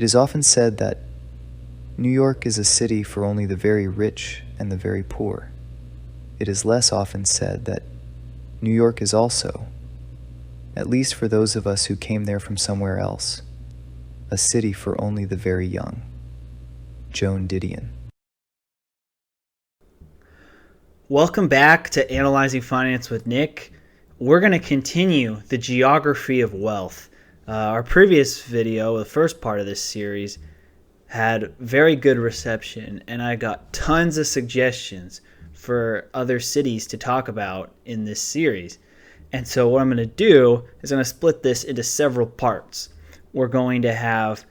It is often said that New York is a city for only the very rich and the very poor. It is less often said that New York is also, at least for those of us who came there from somewhere else, a city for only the very young. Joan Didion. Welcome back to Analyzing Finance with Nick. We're going to continue the geography of wealth. Our previous video, the first part of this series, had very good reception, and I got tons of suggestions for other cities to talk about in this series. And so what I'm going to do is I'm going to split this into several parts. We're going to have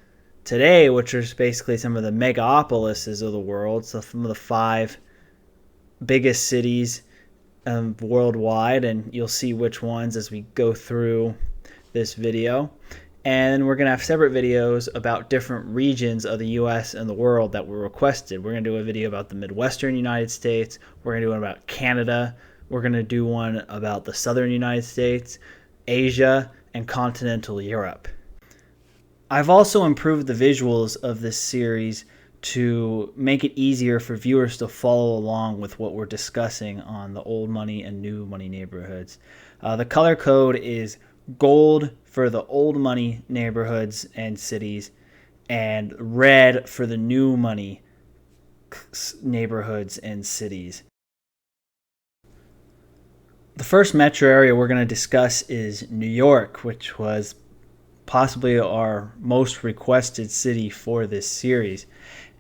today, which is basically some of the megapolises of the world, so some of the 5 biggest cities worldwide, and you'll see which ones as we go through this video. And we're going to have separate videos about different regions of the U.S. and the world that were requested. We're going to do a video about the Midwestern United States. We're going to do one about Canada. We're going to do one about the Southern United States, Asia, and continental Europe. I've also improved the visuals of this series to make it easier for viewers to follow along with what we're discussing on the old money and new money neighborhoods. The color code is gold for the old money neighborhoods and cities, and red for the new money neighborhoods and cities. The first metro area we're going to discuss is New York, which was possibly our most requested city for this series.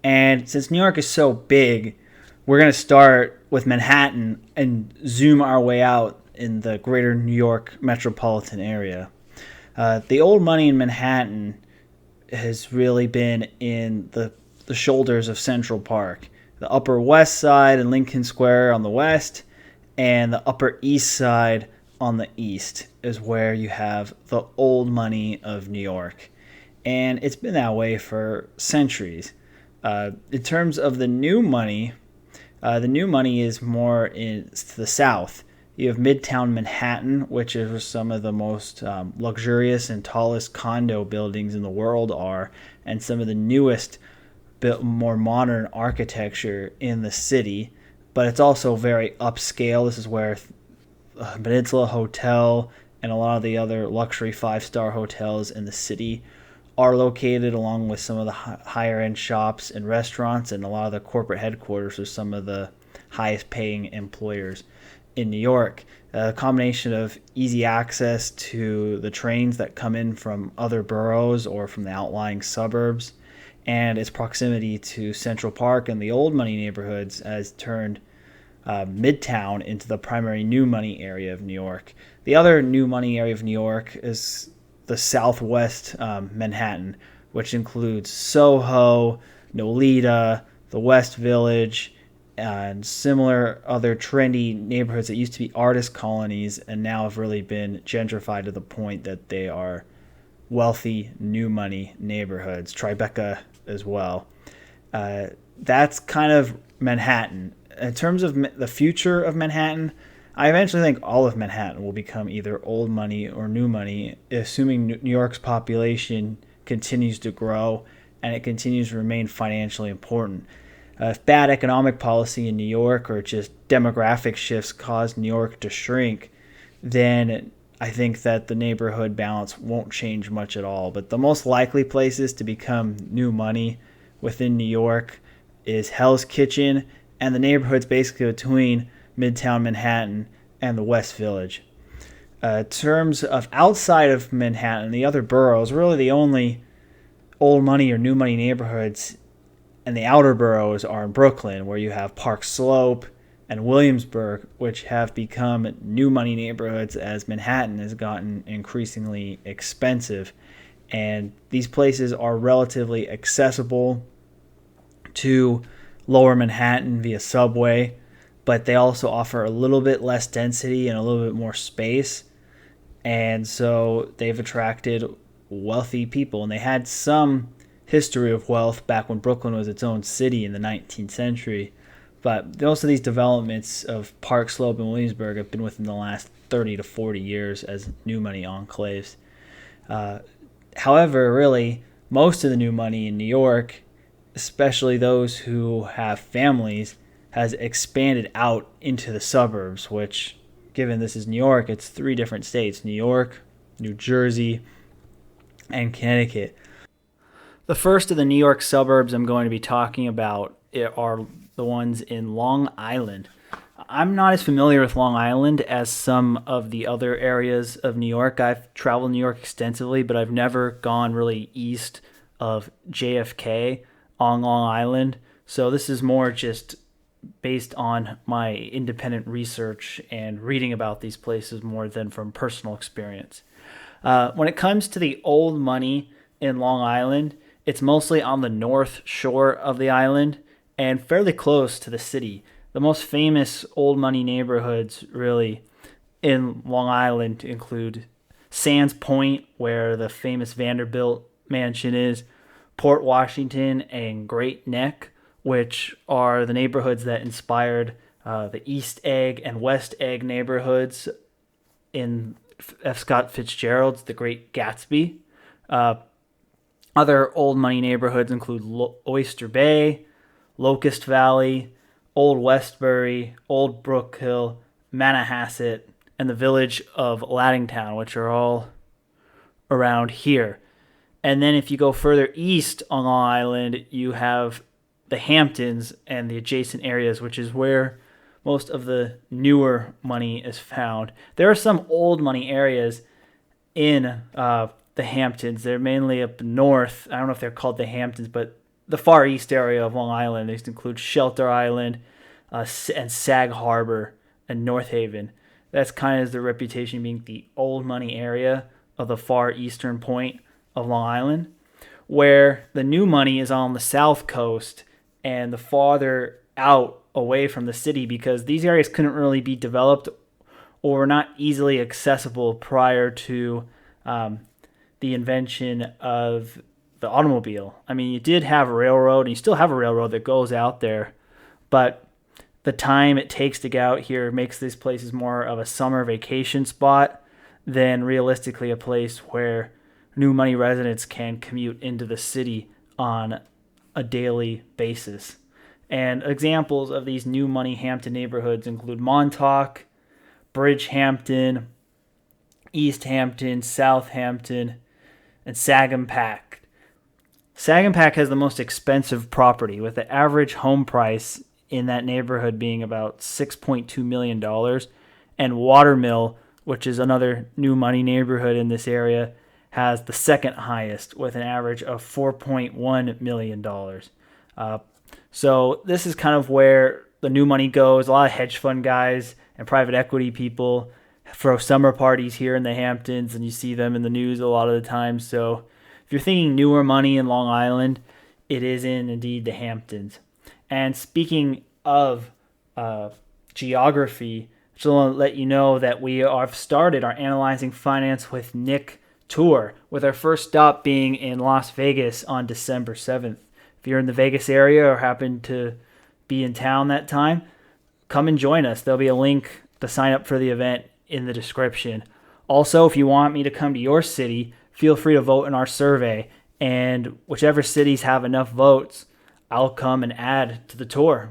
And since New York is so big, we're going to start with Manhattan and zoom our way out in the greater New York metropolitan area. The old money in Manhattan has really been in the shoulders of Central Park. The Upper West Side and Lincoln Square on the west, and the Upper East Side on the east is where you have the old money of New York. And it's been that way for centuries. In terms of the new money is more in the south. You have Midtown Manhattan, which is where some of the most luxurious and tallest condo buildings in the world are, and some of the newest, more modern architecture in the city. But it's also very upscale. This is where Peninsula Hotel and a lot of the other luxury 5-star hotels in the city are located, along with some of the higher-end shops and restaurants, and a lot of the corporate headquarters of some of the highest-paying employers in New York. A combination of easy access to the trains that come in from other boroughs or from the outlying suburbs, and its proximity to Central Park and the old money neighborhoods has turned Midtown into the primary new money area of New York. The other new money area of New York is the southwest Manhattan, which includes Soho, Nolita, the West Village, and similar other trendy neighborhoods that used to be artist colonies and now have really been gentrified to the point that they are wealthy new money neighborhoods. Tribeca as well. That's kind of Manhattan. In terms of the future of Manhattan, I eventually think all of Manhattan will become either old money or new money, assuming New York's population continues to grow and it continues to remain financially important. If bad economic policy in New York or just demographic shifts cause New York to shrink, then I think that the neighborhood balance won't change much at all. But the most likely places to become new money within New York is Hell's Kitchen and the neighborhoods basically between Midtown Manhattan and the West Village. In terms of outside of Manhattan, the other boroughs, really the only old money or new money neighborhoods and the outer boroughs are in Brooklyn, where you have Park Slope and Williamsburg, which have become new money neighborhoods as Manhattan has gotten increasingly expensive. And these places are relatively accessible to lower Manhattan via subway, but they also offer a little bit less density and a little bit more space. And so they've attracted wealthy people, and they had some history of wealth back when Brooklyn was its own city in the 19th century. But most of these developments of Park Slope and Williamsburg have been within the last 30 to 40 years as new money enclaves. However, really, Most of the new money in New York, especially those who have families, has expanded out into the suburbs, which, given this is New York, it's 3 different states: New York, New Jersey, and Connecticut. The first of the New York suburbs I'm going to be talking about are the ones in Long Island. I'm not as familiar with Long Island as some of the other areas of New York. I've traveled New York extensively, but I've never gone really east of JFK on Long Island. So this is more just based on my independent research and reading about these places more than from personal experience. When it comes to the old money in Long Island, it's mostly on the north shore of the island and fairly close to the city. The most famous old money neighborhoods really in Long Island include Sands Point, where the famous Vanderbilt mansion is, Port Washington, and Great Neck, which are the neighborhoods that inspired the East Egg and West Egg neighborhoods in F. Scott Fitzgerald's The Great Gatsby. Other old money neighborhoods include Oyster Bay, Locust Valley, Old Westbury, Old Brook Hill, Manhasset, and the village of Laddingtown, which are all around here. And then if you go further east on Long Island, you have the Hamptons and the adjacent areas, which is where most of the newer money is found. There are some old money areas in the Hamptons. They're mainly up north. I don't know if they're called the Hamptons, but the far east area of Long Island. These include Shelter Island and Sag Harbor and North Haven. That's kind of the reputation being the old money area of the far eastern point of Long Island, where the new money is on the south coast and the farther out away from the city, because these areas couldn't really be developed or were not easily accessible prior to the invention of the automobile. I mean, you did have a railroad, and you still have a railroad that goes out there, but the time it takes to get out here makes these places more of a summer vacation spot than realistically a place where new money residents can commute into the city on a daily basis. And examples of these new money Hampton neighborhoods include Montauk, Bridgehampton, East Hampton, Southampton, and Sagampak. Sagampak has the most expensive property, with the average home price in that neighborhood being about $6.2 million. And Watermill, which is another new money neighborhood in this area, has the second highest with an average of $4.1 million. So this is kind of where the new money goes. A lot of hedge fund guys and private equity people throw summer parties here in the Hamptons, and you see them in the news a lot of the time. So if you're thinking newer money in Long Island, it is indeed the Hamptons. And speaking of geography, I just want to let you know that we have started our Analyzing Finance with Nick tour, with our first stop being in Las Vegas on December 7th. If you're in the Vegas area or happen to be in town that time, come and join us. There'll be a link to sign up for the event in the description. Also, if you want me to come to your city, feel free to vote in our survey, and whichever cities have enough votes, I'll come and add to the tour.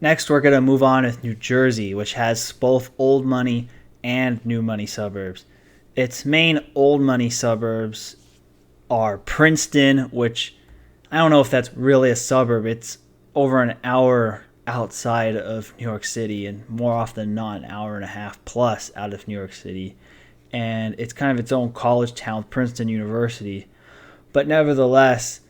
Next, we're going to move on with New Jersey, which has both old money and new money suburbs. Its main old money suburbs are Princeton, which I don't know if that's really a suburb. It's over an hour outside of New York City, and more often than not, an hour and a half plus out of New York City. And it's kind of its own college town, Princeton University. But nevertheless,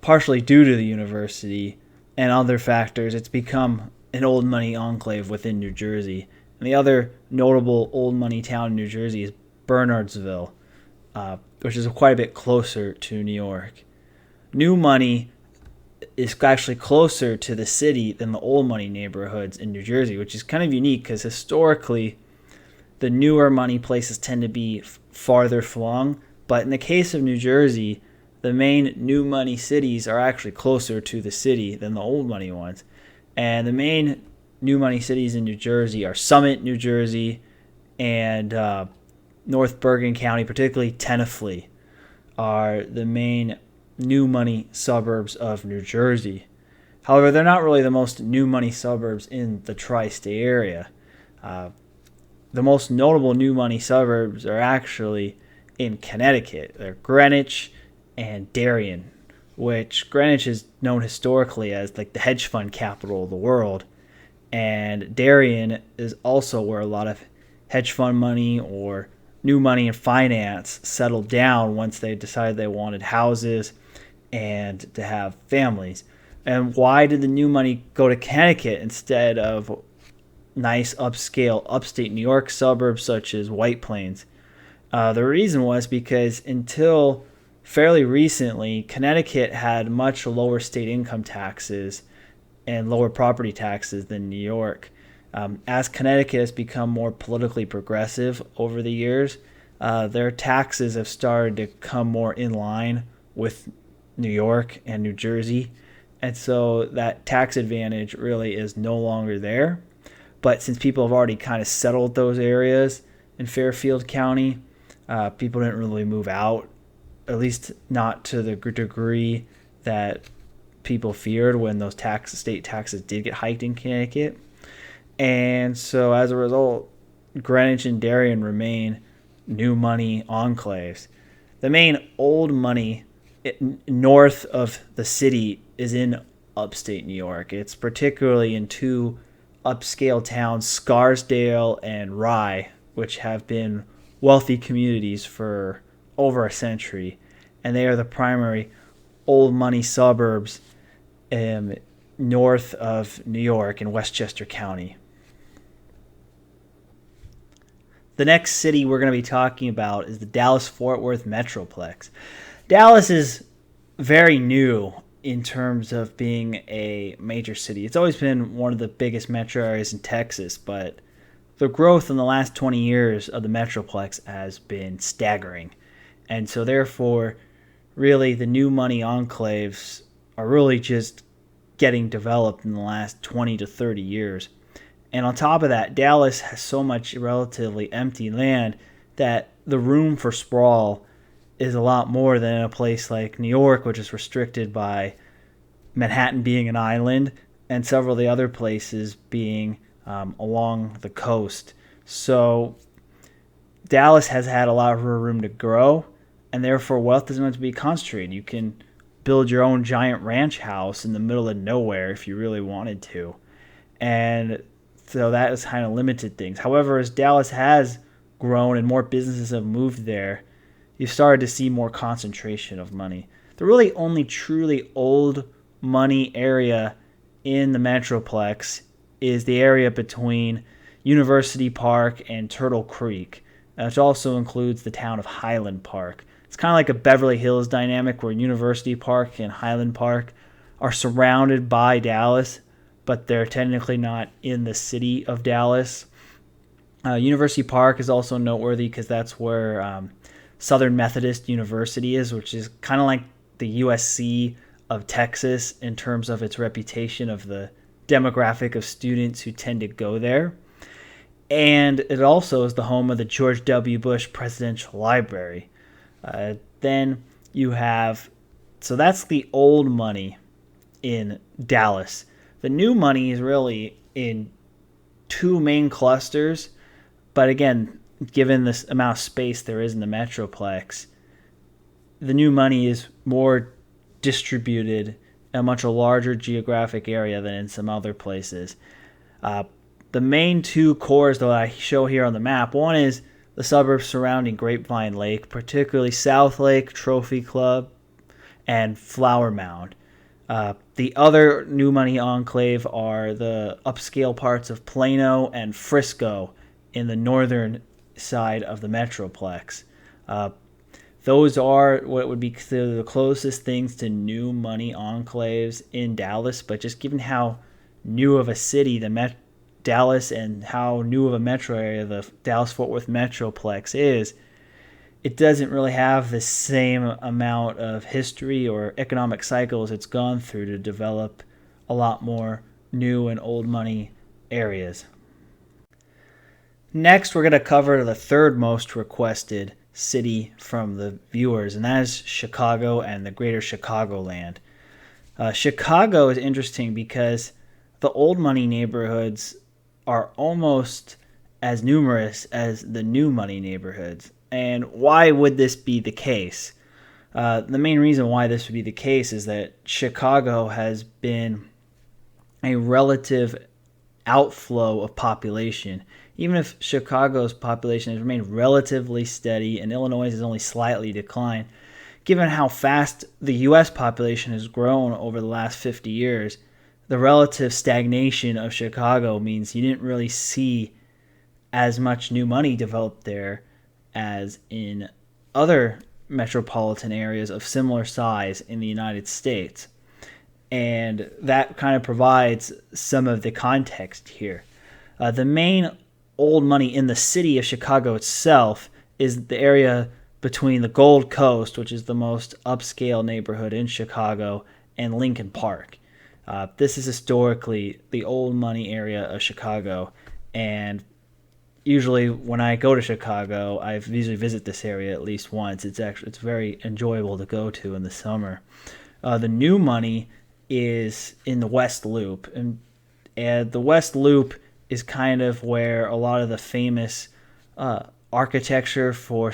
partially due to the university and other factors, it's become an old money enclave within New Jersey. And the other notable old money town in New Jersey is Bernardsville, which is quite a bit closer to New York. New money is actually closer to the city than the old money neighborhoods in New Jersey, which is kind of unique because historically the newer money places tend to be farther flung. But in the case of New Jersey, the main new money cities are actually closer to the city than the old money ones. And the main new money cities in New Jersey are Summit, New Jersey, and North Bergen County, particularly Tenafly. are the main new money suburbs of New Jersey. However, they're not really the most new money suburbs in the tri-state area. The most notable new money suburbs are actually in Connecticut. They're Greenwich and Darien, which Greenwich is known historically as like the hedge fund capital of the world. And Darien is also where a lot of hedge fund money or new money in finance settled down once they decided they wanted houses and to have families. And why did the new money go to Connecticut instead of nice upscale upstate New York suburbs such as White Plains? The reason was because until fairly recently, Connecticut had much lower state income taxes and lower property taxes than New York. As Connecticut has become more politically progressive over the years, their taxes have started to come more in line with New York and New Jersey. And so that tax advantage really is no longer there. But since people have already kind of settled those areas in Fairfield County, people didn't really move out, at least not to the degree that people feared when those state taxes did get hiked in Connecticut. And so as a result, Greenwich and Darien remain new money enclaves. The main old money north of the city is in upstate New York. It's particularly in two upscale towns, Scarsdale and Rye, which have been wealthy communities for over a century. And they are the primary old money suburbs north of New York in Westchester County. The next city we're going to be talking about is the Dallas-Fort Worth Metroplex. Dallas is very new in terms of being a major city. It's always been one of the biggest metro areas in Texas, but the growth in the last 20 years of the Metroplex has been staggering. And so therefore, really the new money enclaves are really just getting developed in the last 20 to 30 years. And on top of that, Dallas has so much relatively empty land that the room for sprawl is a lot more than in a place like New York, which is restricted by Manhattan being an island and several of the other places being along the coast. So Dallas has had a lot of room to grow, and therefore wealth doesn't have to be concentrated. You can build your own giant ranch house in the middle of nowhere if you really wanted to. And so that has kind of limited things. However, as Dallas has grown and more businesses have moved there, you've started to see more concentration of money. The really only truly old money area in the Metroplex is the area between University Park and Turtle Creek, which also includes the town of Highland Park. It's kind of like a Beverly Hills dynamic where University Park and Highland Park are surrounded by Dallas, but they're technically not in the city of Dallas. University Park is also noteworthy because that's where Southern Methodist University is, which is kind of like the USC of Texas in terms of its reputation of the demographic of students who tend to go there. And it also is the home of the George W. Bush Presidential Library. Then you have, so that's the old money in Dallas. The new money is really in two main clusters, but again, given this amount of space there is in the Metroplex, the new money is more distributed in a much larger geographic area than in some other places. The main two cores that I show here on the map, one is the suburbs surrounding Grapevine Lake, particularly South Lake, Trophy Club, and Flower Mound. The other new money enclave are the upscale parts of Plano and Frisco in the northern side of the Metroplex. Those are what would be considered the closest things to new money enclaves in Dallas, but just given how new of a city Dallas and how new of a metro area the Dallas-Fort Worth Metroplex is, it doesn't really have the same amount of history or economic cycles it's gone through to develop a lot more new and old money areas. Next, we're going to cover the third most requested city from the viewers, and that is Chicago and the greater Chicagoland. Chicago is interesting because the old money neighborhoods are almost as numerous as the new money neighborhoods. And why would this be the case? The main reason why this would be the case is that Chicago has been a relative outflow of population. Even if Chicago's population has remained relatively steady and Illinois has only slightly declined, given how fast the U.S. population has grown over the last 50 years, the relative stagnation of Chicago means you didn't really see as much new money developed there as in other metropolitan areas of similar size in the United States. And that kind of provides some of the context here. The main old money in the city of Chicago itself is the area between the Gold Coast, which is the most upscale neighborhood in Chicago, and Lincoln Park. This is historically the old money area of Chicago, and usually when I go to Chicago, I usually visit this area at least once. It's very enjoyable to go to in the summer. The new money is in the West Loop, and the West Loop is kind of where a lot of the famous architecture for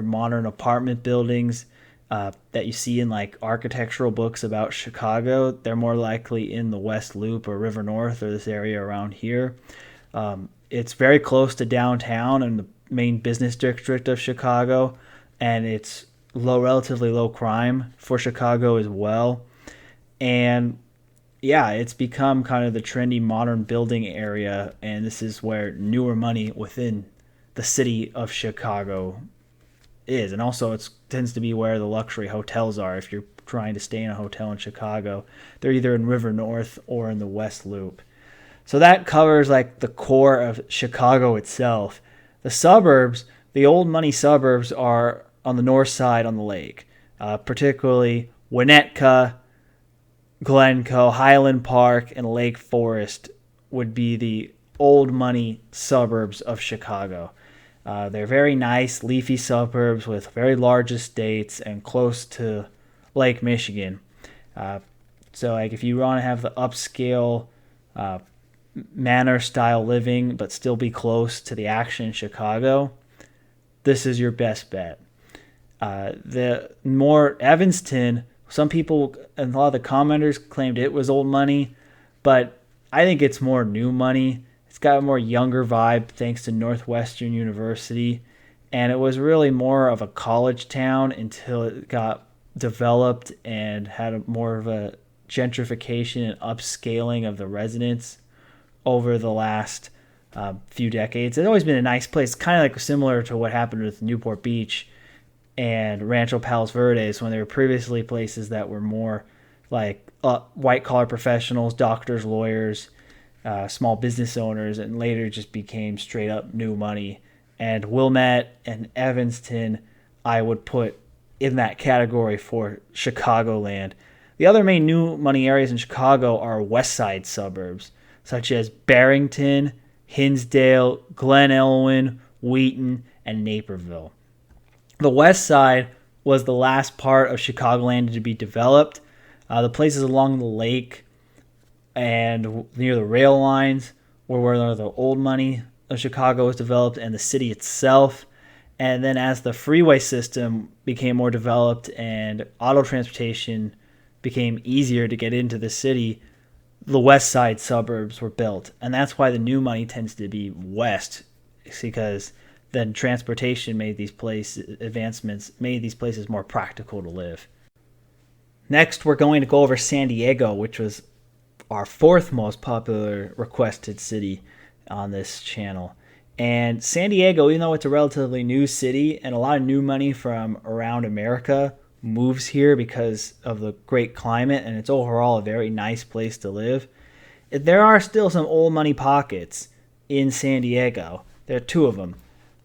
modern apartment buildings that you see in like architectural books about Chicago, they're more likely in the West Loop or River North or this area around here. It's very close to downtown and the main business district of Chicago, and it's relatively low crime for Chicago as well. And yeah, it's become kind of the trendy modern building area, and this is where newer money within the city of Chicago is. And also it tends to be where the luxury hotels are. If you're trying to stay in a hotel in Chicago, they're either in River North or in the West Loop. So that covers like the core of Chicago itself. The suburbs, the old money suburbs, are on the north side on the lake, particularly Winnetka, Glencoe, Highland Park, and Lake Forest would be the old money suburbs of Chicago. They're very nice, leafy suburbs with very large estates and close to Lake Michigan. So like if you want to have the upscale manor style living but still be close to the action in Chicago, this is your best bet. The more Evanston, some people and a lot of the commenters claimed it was old money, but I think it's more new money. It's got a more younger vibe thanks to Northwestern University, and it was really more of a college town until it got developed and had more of a gentrification and upscaling of the residents over the last few decades. It's always been a nice place, kind of like similar to what happened with Newport Beach and Rancho Palos Verdes, when they were previously places that were more like white-collar professionals, doctors, lawyers, small business owners, and later just became straight-up new money. And Wilmette and Evanston, I would put in that category for Chicagoland. The other main new money areas in Chicago are west side suburbs, such as Barrington, Hinsdale, Glen Elwyn, Wheaton, and Naperville. The west side was the last part of Chicagoland to be developed. The places along the lake and near the rail lines were where the old money of Chicago was developed, and the city itself. And then as the freeway system became more developed and auto transportation became easier to get into the city, the west side suburbs were built. And that's why the new money tends to be west, because then transportation made these advancements made these places more practical to live. Next, we're going to go over San Diego, which was our fourth most popular requested city on this channel. And San Diego, even though it's a relatively new city and a lot of new money from around America moves here because of the great climate, and it's overall a very nice place to live, there are still some old money pockets in San Diego. There are two of them.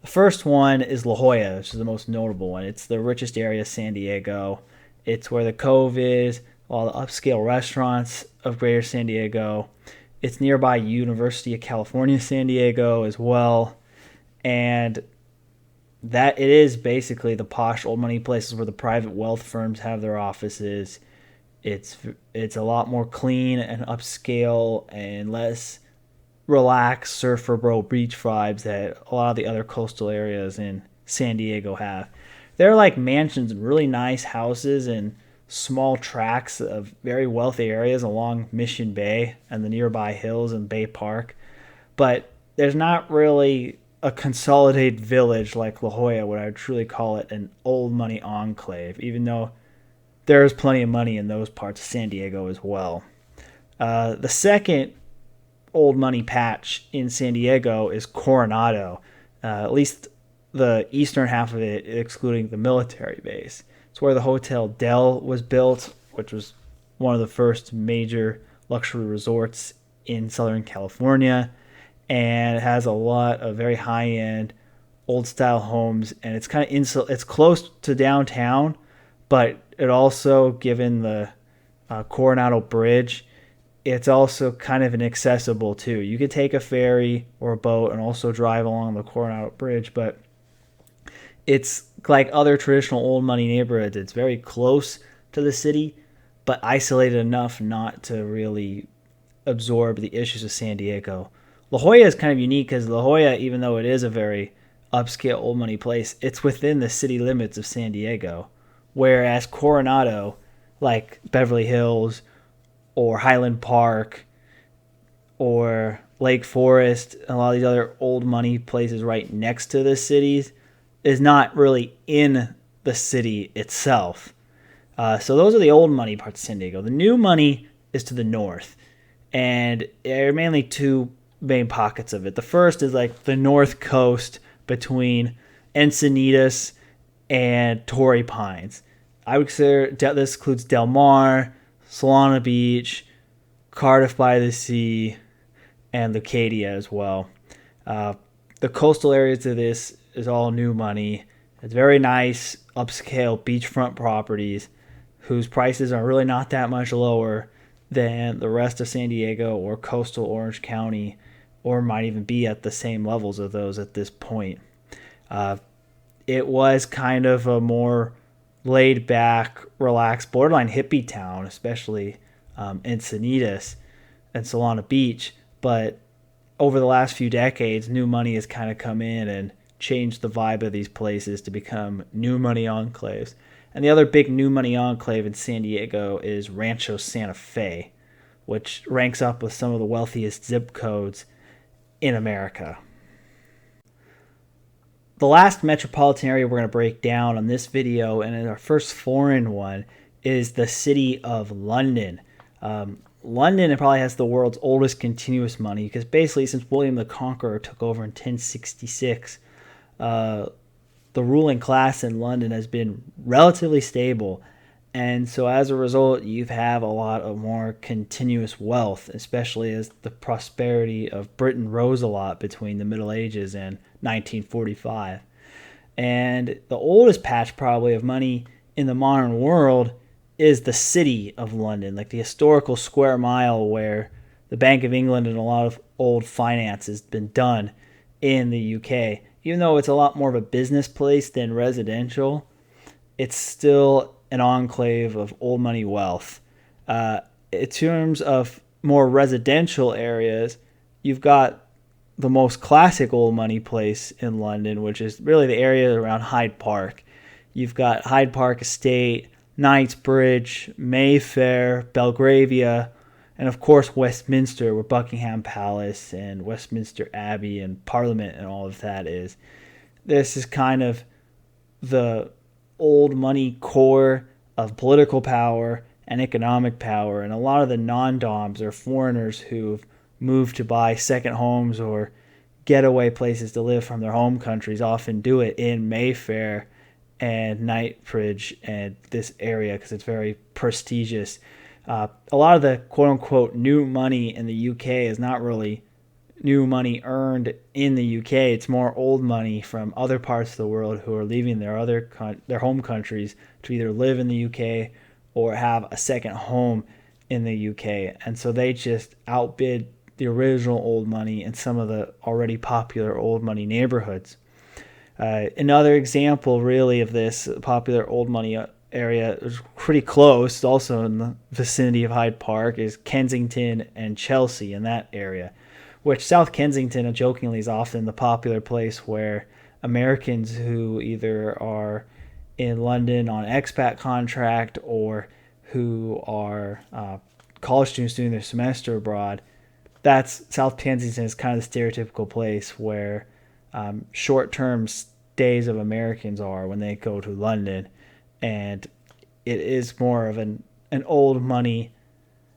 The first one is La Jolla, which is the most notable one. It's the richest area of San Diego. It's where the Cove is, all the upscale restaurants of Greater San Diego. It's nearby University of California, San Diego as well. And that it is basically the posh old money places where the private wealth firms have their offices. It's a lot more clean and upscale and less relaxed surfer bro beach vibes that a lot of the other coastal areas in San Diego have. They're like mansions and really nice houses and small tracts of very wealthy areas along Mission Bay and the nearby hills and Bay Park. But there's not really a consolidated village like La Jolla, what I would truly call it an old money enclave, even though there's plenty of money in those parts of San Diego as well. The second old money patch in San Diego is Coronado, at least the eastern half of it, excluding the military base. It's where the Hotel Del was built, which was one of the first major luxury resorts in Southern California, and it has a lot of very high-end, old-style homes, and it's kind of it's close to downtown, but it also, given the Coronado Bridge, it's also kind of inaccessible too. You could take a ferry or a boat and also drive along the Coronado Bridge, but it's like other traditional old money neighborhoods. It's very close to the city, but isolated enough not to really absorb the issues of San Diego. La Jolla is kind of unique because La Jolla, even though it is a very upscale old money place, it's within the city limits of San Diego. Whereas Coronado, like Beverly Hills or Highland Park or Lake Forest, and a lot of these other old money places right next to the cities, is not really in the city itself. So those are the old money parts of San Diego. The new money is to the north, and there are mainly two main pockets of it. The first is like the north coast between Encinitas and Torrey Pines. I would consider this includes Del Mar, Solana Beach, Cardiff by the Sea, and Leucadia as well. The coastal areas of this is all new money. It's very nice, upscale beachfront properties whose prices are really not that much lower than the rest of San Diego or coastal Orange County, or might even be at the same levels of those at this point. It was kind of a more laid back, relaxed, borderline hippie town, especially Encinitas and Solana Beach. But over the last few decades, new money has kind of come in and changed the vibe of these places to become new money enclaves. And the other big new money enclave in San Diego is Rancho Santa Fe, which ranks up with some of the wealthiest zip codes in America. The last metropolitan area we're going to break down on this video, and in our first foreign one, is the city of London. London probably has the world's oldest continuous money because basically since William the Conqueror took over in 1066, the ruling class in London has been relatively stable. And so as a result, you have a lot of more continuous wealth, especially as the prosperity of Britain rose a lot between the Middle Ages and 1945. And the oldest patch probably of money in the modern world is the city of London, like the historical square mile where the Bank of England and a lot of old finance has been done in the UK. Even though it's a lot more of a business place than residential, it's still an enclave of old money wealth. In terms of more residential areas, you've got the most classic old money place in London, which is really the area around Hyde Park. You've got Hyde Park Estate, Knightsbridge, Mayfair, Belgravia, and of course Westminster, where Buckingham Palace and Westminster Abbey and Parliament and all of that is. This is kind of the old money core of political power and economic power, and a lot of the non-doms or foreigners who've moved to buy second homes or getaway places to live from their home countries often do it in Mayfair and Knightsbridge and this area because it's very prestigious. A lot of the quote-unquote new money in the UK is not really new money earned in the UK. It's more old money from other parts of the world who are leaving their home countries to either live in the UK or have a second home in the UK. And so they just outbid the original old money in some of the already popular old money neighborhoods. Another example, really, of this popular old money area is pretty close, also in the vicinity of Hyde Park, is Kensington and Chelsea in that area, which South Kensington, jokingly, is often the popular place where Americans who either are in London on expat contract or who are college students doing their semester abroad. That's South Kensington is kind of the stereotypical place where short-term stays of Americans are when they go to London, and it is more of an old money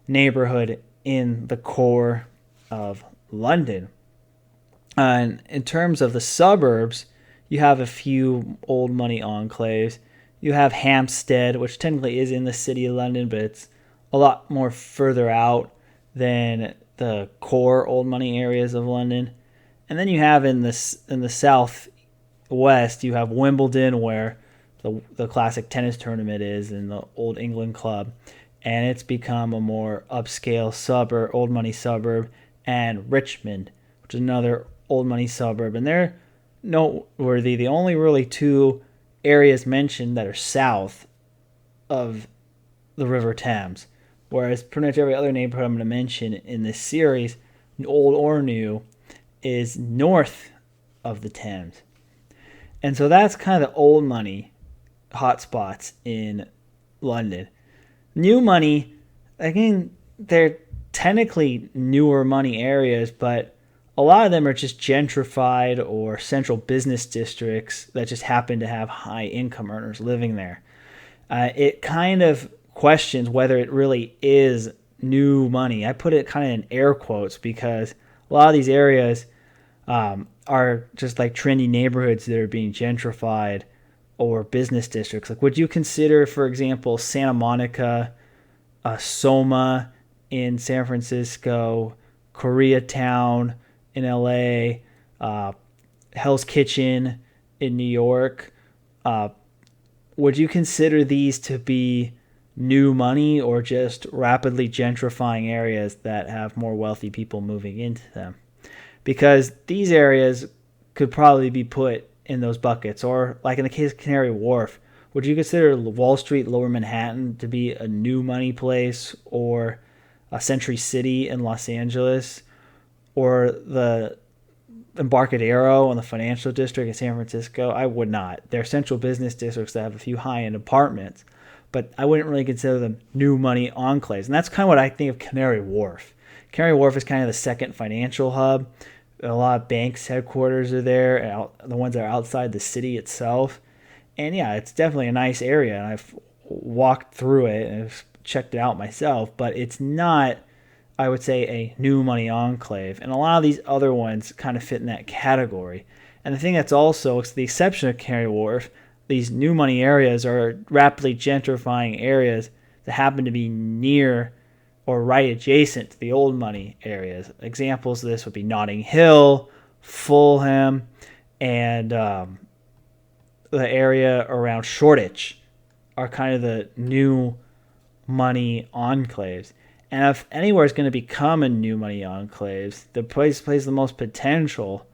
neighborhood in the core of London. And in terms of the suburbs, you have a few old money enclaves. You have Hampstead, which technically is in the city of London, but it's a lot more further out than the core old money areas of London. And then you have in the southwest, you have Wimbledon, where the classic tennis tournament is, in the Old England Club, and it's become a more upscale suburb, old money suburb, and Richmond, which is another old money suburb, and they're noteworthy. The only really two areas mentioned that are south of the River Thames, whereas pretty much every other neighborhood I'm going to mention in this series, old or new, is north of the Thames. And so that's kind of the old money hotspots in London. New money, again, they're technically newer money areas, but a lot of them are just gentrified or central business districts that just happen to have high income earners living there. It kind of questions whether it really is new money. I put it kind of in air quotes because a lot of these areas are just like trendy neighborhoods that are being gentrified or business districts. Like, would you consider, for example, Santa Monica, Soma in San Francisco, Koreatown in LA, Hell's Kitchen in New York? Would you consider these to be new money or just rapidly gentrifying areas that have more wealthy people moving into them? Because these areas could probably be put in those buckets. Or like in the case of Canary Wharf, would you consider Wall Street, Lower Manhattan to be a new money place, or a Century City in Los Angeles, or the Embarcadero in the financial district in San Francisco? I would not. They're central business districts that have a few high-end apartments, but I wouldn't really consider them new money enclaves. And that's kind of what I think of Canary Wharf. Canary Wharf is kind of the second financial hub. A lot of banks' headquarters are there, the ones that are outside the city itself. And yeah, it's definitely a nice area, and I've walked through it and I've checked it out myself, but it's not, I would say, a new money enclave. And a lot of these other ones kind of fit in that category. And the thing that's also, it's the exception of Canary Wharf, these new money areas are rapidly gentrifying areas that happen to be near or right adjacent to the old money areas. Examples of this would be Notting Hill, Fulham, and the area around Shoreditch are kind of the new money enclaves. And if anywhere is going to become a new money enclaves, the place the most potential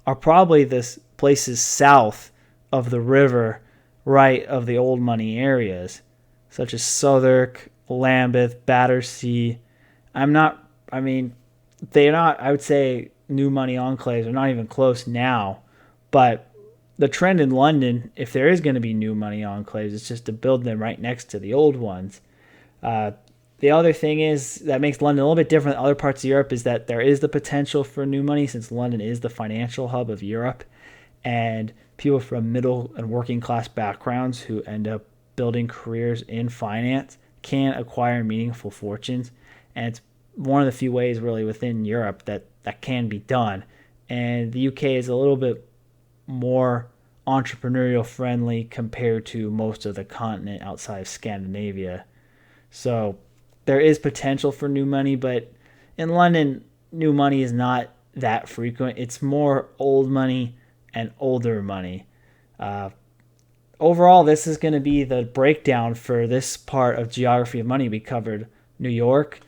are probably the places south of the river, right of the old money areas, such as Southwark, Lambeth, Battersea. They're not, I would say, new money enclaves are not even close now, but the trend in London, if there is going to be new money enclaves, is just to build them right next to the old ones. The other thing is that makes London a little bit different than other parts of Europe is that there is the potential for new money, since London is the financial hub of Europe, and people from middle and working class backgrounds who end up building careers in finance can acquire meaningful fortunes. And it's one of the few ways really within Europe that can be done. And the UK is a little bit more entrepreneurial friendly compared to most of the continent outside of Scandinavia. So there is potential for new money, but in London, new money is not that frequent. It's more old money and older money. Overall, this is going to be the breakdown for this part of Geography of Money. We covered New York,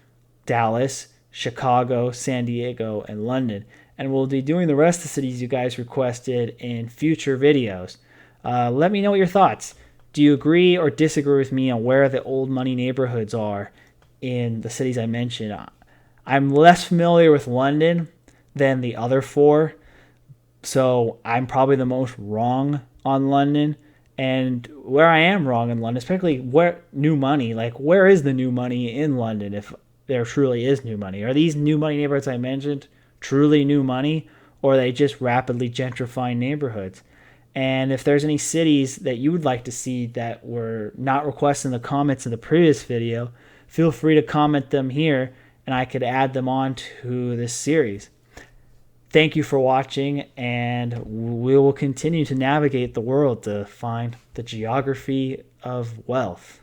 Dallas, Chicago, San Diego, and London. and we'll be doing the rest of the cities you guys requested in future videos. Let me know your thoughts. Do you agree or disagree with me on where the old money neighborhoods are in the cities I mentioned? I'm less familiar with London than the other four, so I'm probably the most wrong on London. And where I am wrong in London, especially where new money, like where is the new money in London if there truly is new money? Are these new money neighborhoods I mentioned truly new money, or are they just rapidly gentrifying neighborhoods? And if there's any cities that you would like to see that were not requested in the comments in the previous video, feel free to comment them here and I could add them on to this series. Thank you for watching, and we will continue to navigate the world to find the geography of wealth.